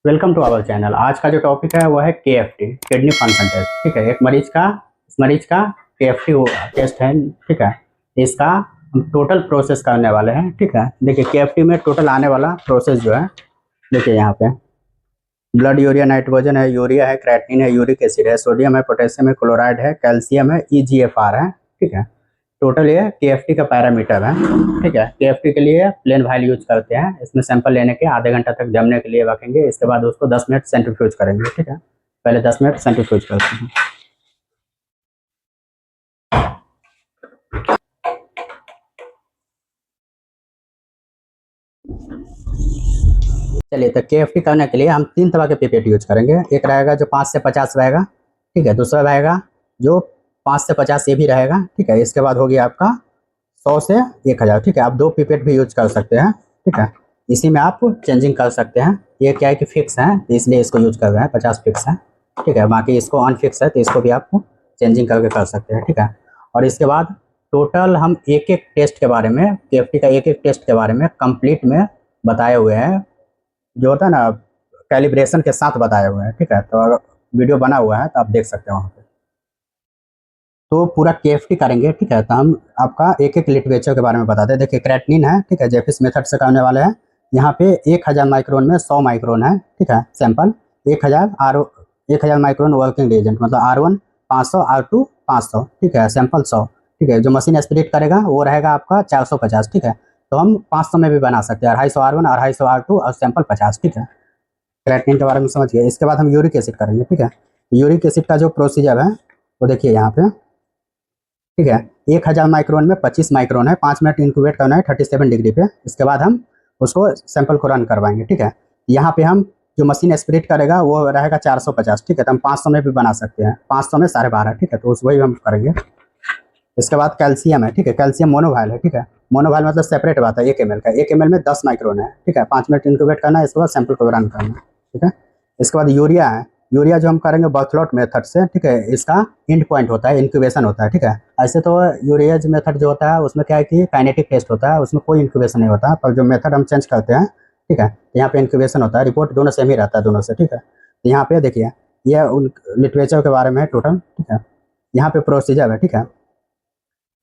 Welcome to our channel. आज का जो टॉपिक है वो है KFT, किडनी फंक्शन टेस्ट। ठीक है, इस मरीज का KFT टेस्ट है। ठीक है, इसका हम टोटल प्रोसेस करने वाले हैं। ठीक है, देखिए KFT में टोटल आने वाला प्रोसेस जो है, देखिए यहाँ पे ब्लड यूरिया, नाइट्रोजन है, यूरिया है, क्रेटिनिन है, यूरिक एसिड है, सोडियम है, पोटेशियम है, क्लोराइड है, कैल्शियम है, EGFR है। ठीक है, टोटल ये KFT का पैरामीटर है। ठीक है, KFT के लिए प्लेन वाइल यूज करते हैं। इसमें सैंपल लेने के आधे घंटा तक जमने के लिए रखेंगे। इसके बाद उसको 10 मिनट सेंट्रीफ्यूज करेंगे। ठीक है, पहले 10 मिनट सेंट्रीफ्यूज करते हैं। चलिए, तो KFT करने के लिए हम 3 तरह के पिपेट यूज करेंगे। एक रहेगा जो 5 से 50 रहेगा। ठीक है, दूसरा रहेगा जो 5 से 50 ये भी रहेगा। ठीक है, इसके बाद हो गया आपका 100 से 1000। ठीक है, आप 2 पिपेट भी यूज कर सकते हैं। ठीक है, इसी में आप चेंजिंग कर सकते हैं। ये क्या है कि फिक्स है, इसलिए इसको यूज कर रहे हैं, 50 फिक्स है। ठीक है, बाकी इसको अनफिक्स है, तो इसको भी आप चेंजिंग करके कर सकते हैं। ठीक है, और इसके बाद टोटल हम एक एक टेस्ट के बारे में, KFT का एक एक टेस्ट के बारे में कंप्लीट में बताए हुए हैं। जो होता है ना, कैलिब्रेशन के साथ बताए हुए हैं। ठीक है, तो अगर वीडियो बना हुआ है तो आप देख सकते हो वहाँ पे। तो पूरा KFT करेंगे। ठीक है, तो हम आपका एक एक लिटरेचर के बारे में बताते हैं। देखिए क्रेटिनिन है। ठीक है, जेफिस मेथड से करने वाले हैं। यहाँ पे 1000 माइक्रोन में 100 माइक्रोन है। ठीक है, सैंपल 1000 माइक्रोन वर्किंग रिएजेंट, मतलब R1 500, R2 500। ठीक है, सैंपल 100। ठीक है, जो मशीन एस्पिरेट करेगा वो रहेगा आपका 450। ठीक है, तो हम 500 में भी बना सकते हैं, 250 R1, 250 R2 और सैंपल 50। ठीक है, क्रेटिनिन के बारे में समझ गए। इसके बाद हम यूरिक एसिड करेंगे। ठीक है, यूरिक एसिड का जो प्रोसीजर है वो देखिए यहाँ पे। ठीक है, 1000 माइक्रोन में 25 माइक्रोन है, 5 मिनट इंक्यूबेट करना है 37 डिग्री पे। इसके बाद हम उसको सैंपल को रन करवाएंगे। ठीक है, यहाँ पे हम जो मशीन एस्पिरेट करेगा वो रहेगा 450। ठीक है, तो हम 500 में भी बना सकते हैं, 500 में 12.5। ठीक है, तो उस वही हम करेंगे। इसके बाद कैल्शियम है। ठीक है, कैल्शियम मोनोवाइल है। ठीक है, मोनोवाइल मतलब सेपरेट बात है, 1 ml का। 1 ml में 10 माइक्रोन है। ठीक है, 5 मिनट इंक्यूबेट करना है, इसके बाद सैंपल को रन करना है। ठीक है, इसके बाद यूरिया है। यूरिया जो हम करेंगे बर्थलॉट मेथड से। ठीक है, इसका एंड पॉइंट होता है, इंक्यूबेशन होता है। ठीक है, ऐसे तो यूरियाज मेथड जो होता है उसमें क्या है कि काइनेटिक टेस्ट होता है, उसमें कोई इंक्यूबेशन नहीं होता। पर जो मेथड हम चेंज करते हैं, ठीक है, यहाँ पे इंक्यूबेशन होता है। रिपोर्ट दोनों सेम ही रहता है दोनों से। ठीक है, तो यहाँ पे देखिए ये उन लिटरेचर के बारे में है टोटल। ठीक है, यहाँ पे प्रोसीजर है। ठीक है,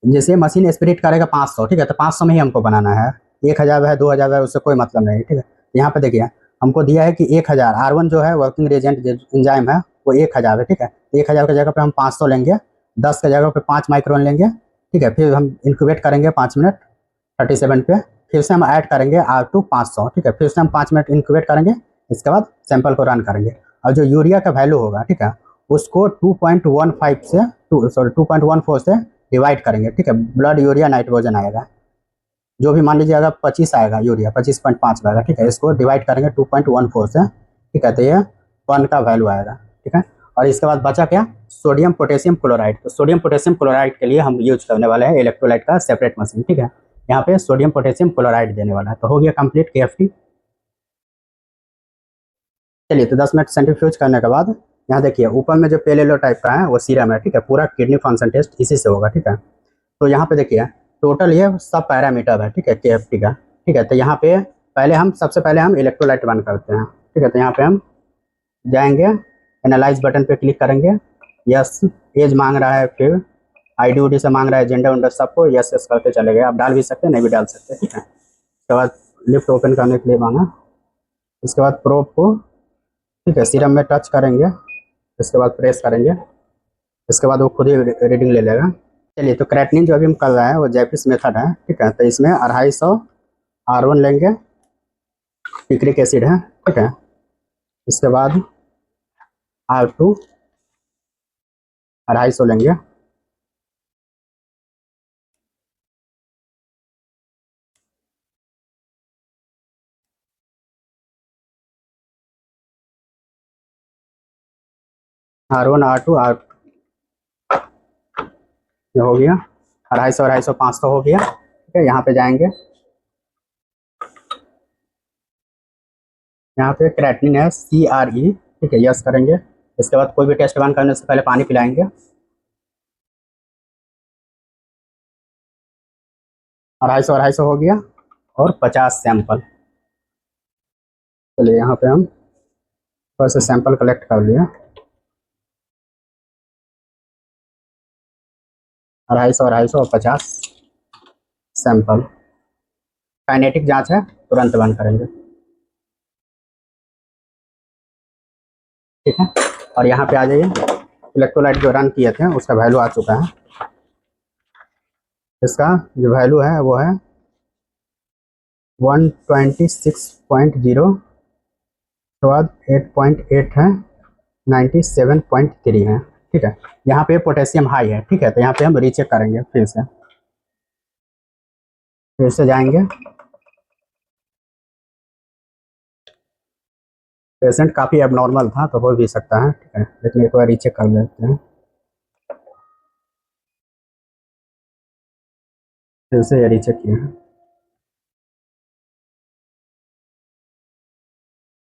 जैसे मशीन स्पिरिट करेगा 500। ठीक है, तो 500 में ही हमको बनाना है। 1000 है, 2000 है, उससे कोई मतलब नहीं। ठीक है, यहाँ पे देखिए हमको दिया है कि 1000 R1 जो है वर्किंग रिएजेंट एंजाइम है वो 1000 है। ठीक है, 1000 की जगह पे हम 500 लेंगे, 10 की जगह पे 5 माइक्रोन लेंगे। ठीक है, फिर हम इंक्यूबेट करेंगे 5 मिनट 37 पे। फिर से हम ऐड करेंगे R2 500। ठीक है, फिर से हम 5 मिनट इंक्यूबेट करेंगे, इसके बाद सैंपल को रन करेंगे। और जो यूरिया का वैल्यू होगा, ठीक है, उसको 2.15 से 2.14 से डिवाइड करेंगे। ठीक है, ब्लड यूरिया नाइट्रोजन आएगा, जो भी मान लीजिए अगर 25 आएगा, यूरिया 25.5 आएगा। ठीक है, इसको डिवाइड करेंगे 2.14 से। ठीक है, तो ये 1 का वैल्यू आएगा। ठीक है, और इसके बाद बचा क्या, सोडियम पोटेशियम क्लोराइड। तो सोडियम पोटेशियम क्लोराइड के लिए हम यूज करने वाले हैं इलेक्ट्रोलाइट का सेपरेट मशीन। ठीक है, यहाँ पे सोडियम पोटेशियम क्लोराइड देने वाला है। तो हो गया कंप्लीट KFT। चलिए, तो 10 मिनट सेंट्रीफ्यूज करने के बाद यहाँ देखिए ऊपर में जो पेलेलो टाइप का है वो सीरम है। ठीक है, पूरा किडनी फंक्शन टेस्ट इसी से होगा। ठीक है, तो यहाँ पे देखिए टोटल ये सब पैरामीटर है। ठीक है, KFT का। ठीक है, तो यहाँ पे सबसे पहले हम इलेक्ट्रोलाइट बंद करते हैं। ठीक है, तो यहाँ पे हम जाएंगे, एनालाइज बटन पे क्लिक करेंगे। यस, एज मांग रहा है, फिर ID उडी से मांग रहा है, जेंडर वेंडर सबको यस यस करते चले गए। आप डाल भी सकते हैं, नहीं भी डाल सकते। ठीक है, उसके बाद लिफ्ट ओपन करने के लिए मांगा। इसके बाद प्रोब को, ठीक है, सीरम में टच करेंगे, इसके बाद प्रेस करेंगे, इसके बाद वो खुद ही रीडिंग ले लेगा। चलिए, तो क्रेटिनिन जो अभी हम कर रहे हैं वो जैपिस मेथड है। ठीक है, तो इसमें 250 R1 लेंगे, पिक्रिक एसिड है। ठीक है, इसके बाद R2 250 लेंगे, R1 R2 R हो गया, 250 500 हो गया। ठीक है, यहाँ पे जाएंगे, यहाँ पे क्रेटिनिन है CRE। ठीक है, यस करेंगे। इसके बाद कोई भी टेस्ट रन करने से पहले पानी पिलाएंगे। 250 हो गया और 50 सैंपल। चलिए, यहाँ पे हम बस सैंपल कलेक्ट कर लिया। 250 सैंपल। काइनेटिक जांच है, तुरंत बंद करेंगे। ठीक है, और यहाँ पे आ जाइए। इलेक्ट्रोलाइट जो रन किए थे उसका वैल्यू आ चुका है। इसका जो वैल्यू है वो है 126.0, उसके बाद 8.8 है, 97.3 है। ठीक है, यहाँ पे पोटेशियम हाई है। ठीक है, तो यहाँ पे हम रीचेक करेंगे फिर से जाएंगे। पेशेंट काफ़ी एबनॉर्मल था तो हो भी सकता है। ठीक है, लेकिन एक बार रीचेक कर लेते हैं। फिर से ये रीचेक किया है।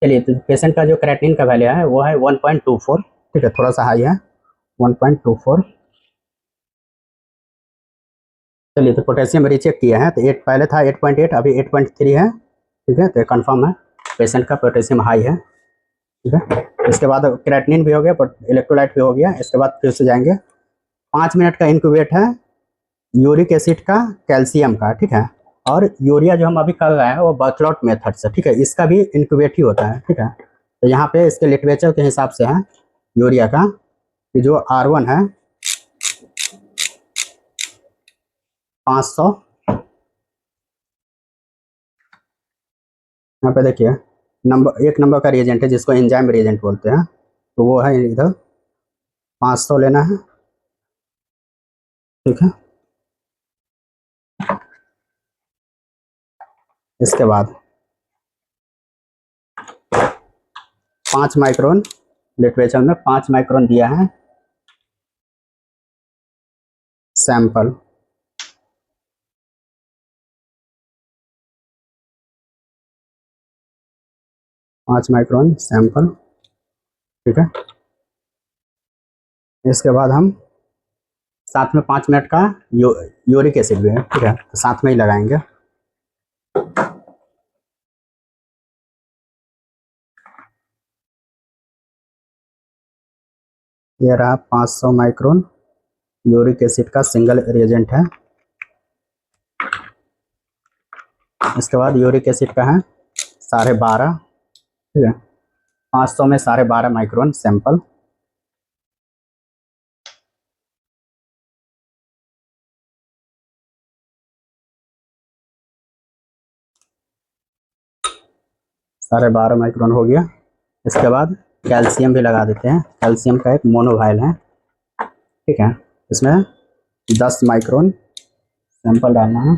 चलिए, तो पेशेंट का जो क्रेटिनिन का वैल्यू है वो है 1.24। ठीक है, थोड़ा सा हाई है, 1.24। चलिए, तो पोटेशियम रीचेक किया है तो 8 पहले था 8.8, अभी 8.3 है। ठीक है, तो ये कन्फर्म है, पेशेंट का पोटेशियम हाई है। ठीक है, इसके बाद क्रेटिनिन भी हो गया, इलेक्ट्रोलाइट भी हो गया। इसके बाद फिर से जाएंगे। 5 मिनट का इंक्यूबेट है यूरिक एसिड का, कैल्शियम का। ठीक है, और यूरिया जो हम अभी कर रहे हैं वो बर्थलॉट मेथड से। ठीक है, इसका भी इंक्यूबेट ही होता है। ठीक है, तो यहाँ पे इसके लिटरेचर के हिसाब से है यूरिया का कि जो R1 है 500। यहाँ पे देखिए, एक नंबर का रिएजेंट है जिसको एंजाइम रिएजेंट बोलते हैं, तो वो है इधर 500 लेना है। ठीक है, इसके बाद 5 माइक्रोन, लिटरेचर में 5 माइक्रोन दिया है सैंपल। 5 micron sample. ठीक है, इसके बाद हम साथ में 5 मिनट का यूरिक एसिड भी है। ठीक है, तो साथ में ही लगाएंगे। ये रहा 500 माइक्रोन यूरिक एसिड का सिंगल रिएजेंट है। इसके बाद यूरिक एसिड का है 12.5। ठीक है, 500 में 12.5 माइक्रोन सैंपल। साढ़े 12 माइक्रोन हो गया। इसके बाद कैल्शियम भी लगा देते हैं। कैल्शियम का एक मोनोवाइल है। ठीक है, इसमें 10 माइक्रोन सैंपल डालना है।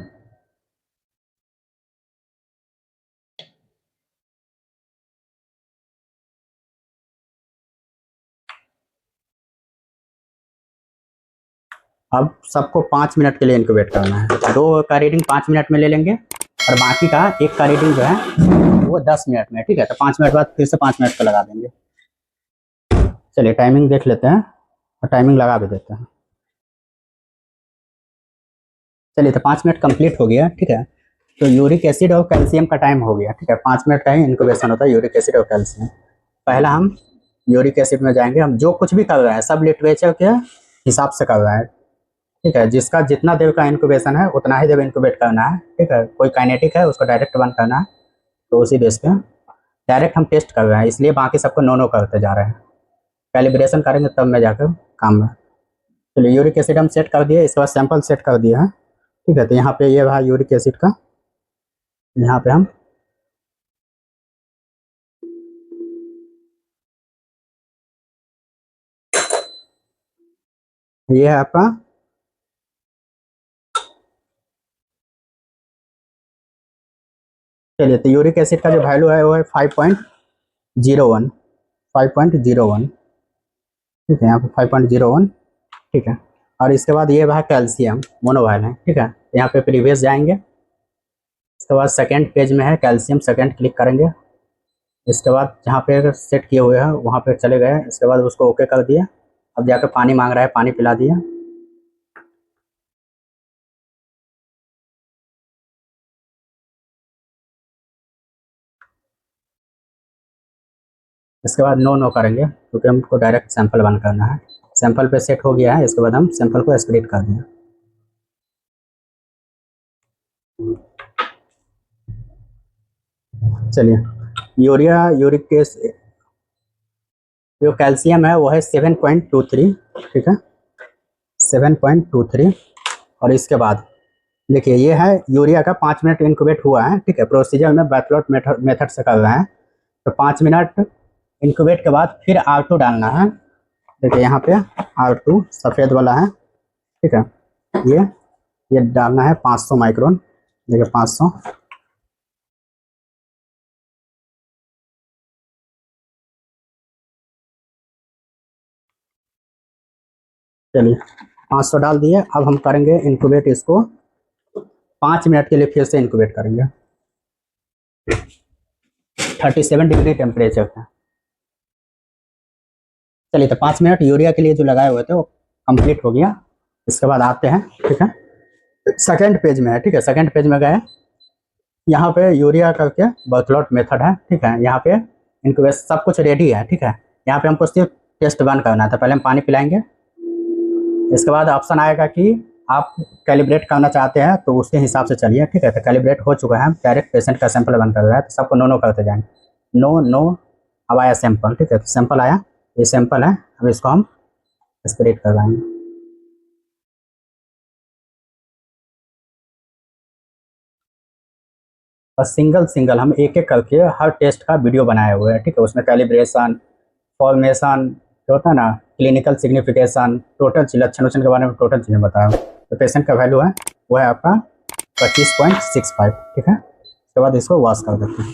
अब सबको 5 मिनट के लिए इंक्यूबेट करना है। दो का रीडिंग 5 मिनट में ले लेंगे और बाकी का एक का रीडिंग जो है वो 10 मिनट में। ठीक है, तो 5 मिनट बाद फिर से 5 मिनट का लगा देंगे। चलिए, टाइमिंग देख लेते हैं और टाइमिंग लगा भी देते हैं। चलिए, तो 5 मिनट कंप्लीट हो गया। ठीक है, तो यूरिक एसिड और कैल्शियम का टाइम हो गया। ठीक है, 5 मिनट का ही इंक्यूबेशन होता है यूरिक एसिड और कैल्शियम। पहला हम यूरिक एसिड में जाएंगे। हम जो कुछ भी कर रहे हैं सब लिटरेचर के हिसाब से कर रहे हैं। ठीक है, जिसका जितना देर का इंक्यूबेशन है उतना ही देर इंक्यूबेट करना है। ठीक है, कोई काइनेटिक है उसको डायरेक्ट बंद करना है, तो उसी बेस पे डायरेक्ट हम टेस्ट कर रहे हैं, इसलिए बाकी सबको नो नो करते जा रहे हैं। कैलिब्रेशन करेंगे तब में जाकर काम में। चलिए, यूरिक एसिड हम सेट कर दिए, इसके बाद सैंपल सेट कर दिया है। ठीक है, तो यहाँ पे ये रहा यूरिक एसिड का। यहाँ पे हम ये है आपका चलिए, तो यूरिक एसिड का जो वैल्यू है वो है 5.01। 5.01। ठीक है, यहाँ पे 5.01। ठीक है, और इसके बाद ये है कैल्शियम मोनोवाइल है। ठीक है, यहाँ पे प्रीवियस जाएंगे। इसके बाद सेकंड पेज में है कैल्शियम, सेकंड क्लिक करेंगे। इसके बाद जहाँ पे सेट किए हुए हैं वहाँ पे चले गए। इसके बाद उसको ओके कर दिया। अब जाकर पानी मांग रहा है, पानी पिला दिया। इसके बाद नो नो करेंगे क्योंकि हमको डायरेक्ट सैंपल वन करना है। सैंपल पे सेट हो गया है, इसके बाद हम सैंपल को स्प्लिट कर देंगे। चलिए, यूरिक केस जो कैल्शियम है वो है 7.23, ठीक है 7.23। और इसके बाद देखिए ये है यूरिया का 5 मिनट इंक्यूबेट हुआ है, ठीक है। प्रोसीजर में बैकलॉट मेथड से कर रहे हैं, तो 5 मिनट इंक्यूबेट के बाद फिर R2 डालना है। देखिए यहाँ पे R2 सफ़ेद वाला है, ठीक है। ये डालना है 500 माइक्रोन, देखिए 500। चलिए 500 डाल दिए। अब हम करेंगे इंक्यूबेट, इसको 5 मिनट के लिए फिर से इंक्यूबेट करेंगे 37 डिग्री टेम्परेचर है। चलिए, तो 5 मिनट यूरिया के लिए जो लगाए हुए थे वो कंप्लीट हो गया। इसके बाद आते हैं, ठीक है, सेकंड पेज में है, ठीक है। सेकंड पेज में गए, यहाँ पे यूरिया करके बैकलॉट मेथड है, ठीक है। यहाँ पे इंक्यूबेट सब कुछ रेडी है, ठीक है। यहाँ पे हमको सिर्फ टेस्ट वन करना था। पहले हम पानी पिलाएंगे, इसके बाद ऑप्शन आएगा कि आप कैलिब्रेट करना चाहते हैं तो उसके हिसाब से चलिए, ठीक है। तो कैलिब्रेट हो चुका है, डायरेक्ट पेशेंट का सैंपल बन कर रहा है, तो सबको नो नो करते जाएंगे। नो नो, अब आया सैंपल, ठीक है। तो सैंपल आया, ये सैंपल है, अब इसको हम स्प्रेड करवाएंगे। और सिंगल सिंगल हम एक एक करके हर टेस्ट का वीडियो बनाए हुए हैं, ठीक है। उसमें कैलिब्रेशन, फॉर्मेशन जो होता है ना, क्लिनिकल सिग्निफिकेशन, टोटल लक्षण के बारे में टोटल चीज़ें बताया। तो पेशेंट का वैल्यू है वो है आपका 25.65, ठीक है। उसके बाद इसको वॉश कर देते हैं।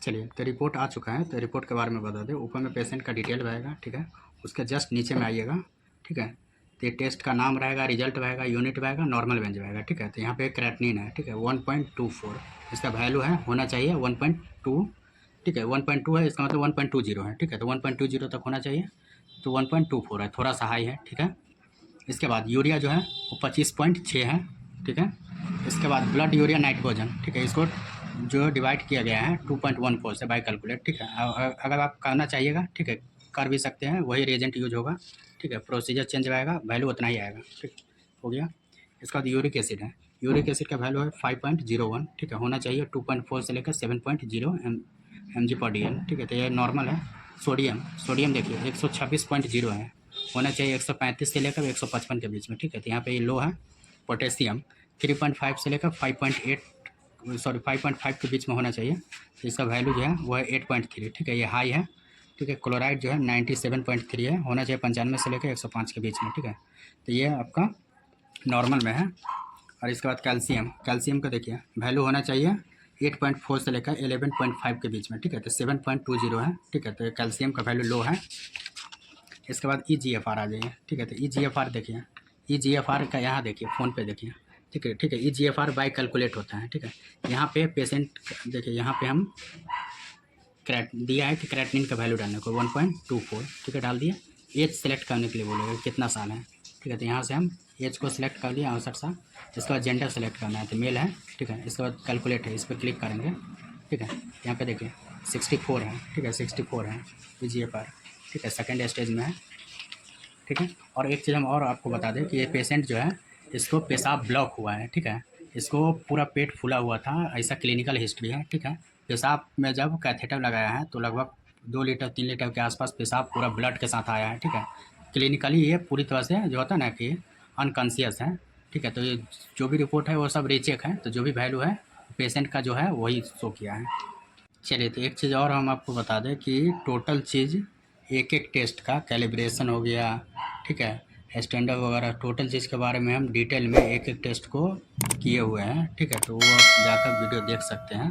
चलिए, तो रिपोर्ट आ चुका है, तो रिपोर्ट के बारे में बता दें। ऊपर में पेशेंट का डिटेल रहेगा, ठीक है। उसके जस्ट नीचे में आइएगा, ठीक है। तो ये टेस्ट का नाम रहेगा, रिजल्ट रहेगा, यूनिट रहेगा, नॉर्मल रेंज रहेगा, ठीक है। तो यहाँ पे क्रेटनिन है, ठीक है 1.24, इसका वैल्यू है होना चाहिए 1.2, ठीक है। 1.2 है, इसका मतलब 1.20 है, ठीक है। तो 1.20 तक होना चाहिए, तो 1.24 है, थोड़ा सा हाई है, ठीक है। इसके बाद यूरिया जो है वो 25.6 है, ठीक है। इसके बाद ब्लड यूरिया नाइट्रोजन, ठीक है, इसको जो डिवाइड किया गया है 2.14 से बाई कैलकुलेट, ठीक है। अगर आप करना चाहिएगा, ठीक है, कर भी सकते हैं, वही रिएजेंट यूज होगा, ठीक है। प्रोसीजर चेंज आएगा, वैल्यू उतना ही आएगा, ठीक हो गया। इसके बाद यूरिक एसिड है, यूरिक एसिड का वैल्यू है 5.01, ठीक है। होना चाहिए 2.4 से लेकर 7.0 mg/dl, ठीक है। तो ये नॉर्मल है। सोडियम देखिए 126.0 है, होना चाहिए 135 से लेकर 155 के बीच में, ठीक है। तो यहाँ पे ये लो है। पोटेशियम 3.5 से लेकर 5.5 के बीच में होना चाहिए, तो इसका वैल्यू जो है वो है 8.3, ठीक है, ये हाई है, ठीक है। क्लोराइड जो है 97.3 है, होना चाहिए 95 से लेकर 105 के बीच में, ठीक है। तो ये आपका नॉर्मल में है। और इसके बाद कैल्शियम का देखिए वैल्यू होना चाहिए 8.4 से लेकर 11.5 के बीच में, ठीक है। तो 7.20 है, ठीक है। तो कैल्शियम का वैल्यू लो है। इसके बाद EGFR आ जाइए, ठीक है। तो EGFR देखिए, EGFR का यहाँ देखिए, फ़ोन पे देखिए, ठीक है, ठीक है। EGFR बाई कैलकुलेट होता है, ठीक है। यहाँ पे पेशेंट देखिए, यहाँ पे हम दिया है कि क्रेटनिन का वैल्यू डालने को 1.24, ठीक है, डाल दिए। एज सेलेक्ट करने के लिए बोलेगा कितना साल है, ठीक है। तो यहाँ से हम एज को सिलेक्ट कर दिया 68 साल। इसके बाद जेंडर सेलेक्ट करना है, तो मेल है, ठीक है। इसके बाद कैलकुलेट है, इस पर क्लिक करेंगे, ठीक है। यहाँ पे देखिए 64 है, ठीक है, 64 है EGFR, ठीक है, सेकेंड स्टेज में है, ठीक है। और एक चीज़ हम और आपको बता दें कि ये पेशेंट जो है इसको पेशाब ब्लॉक हुआ है, ठीक है। इसको पूरा पेट फूला हुआ था, ऐसा क्लिनिकल हिस्ट्री है, ठीक है। पेशाब में जब कैथेटर लगाया है तो लगभग 2 लीटर 3 लीटर के आसपास पेशाब पूरा ब्लड के साथ आया है, ठीक है। क्लिनिकली ये पूरी तरह से जो होता है ना कि अनकॉन्शियस है, ठीक है। तो ये जो भी रिपोर्ट है वो सब रीचेक है, तो जो भी वैल्यू है पेशेंट का जो है वही शो किया है। चलिए, तो एक चीज़ और हम आपको बता दें कि टोटल चीज़ एक एक टेस्ट का कैलिब्रेशन हो गया, ठीक है, स्टैंडर्ड वगैरह टोटल चीज़ के बारे में हम डिटेल में एक एक टेस्ट को किए हुए हैं, ठीक है। तो वो आप जाकर वीडियो देख सकते हैं।